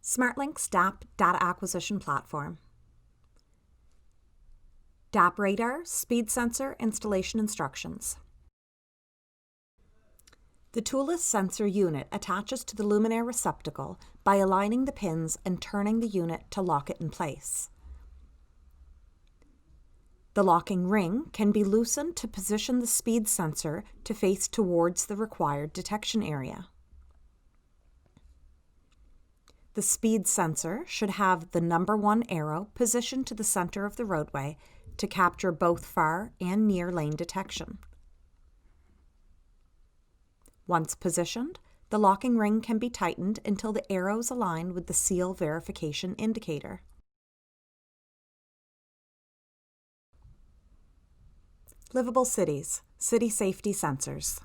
SmartLink's DAP data acquisition platform. DAP radar, speed sensor installation instructions. The toolless sensor unit attaches to the luminaire receptacle by aligning the pins and turning the unit to lock it in place. The locking ring can be loosened to position the speed sensor to face towards the required detection area. The speed sensor should have the number 1 arrow positioned to the center of the roadway to capture both far and near lane detection. Once positioned, the locking ring can be tightened until the arrows align with the seal verification indicator. Livable cities, city safety sensors.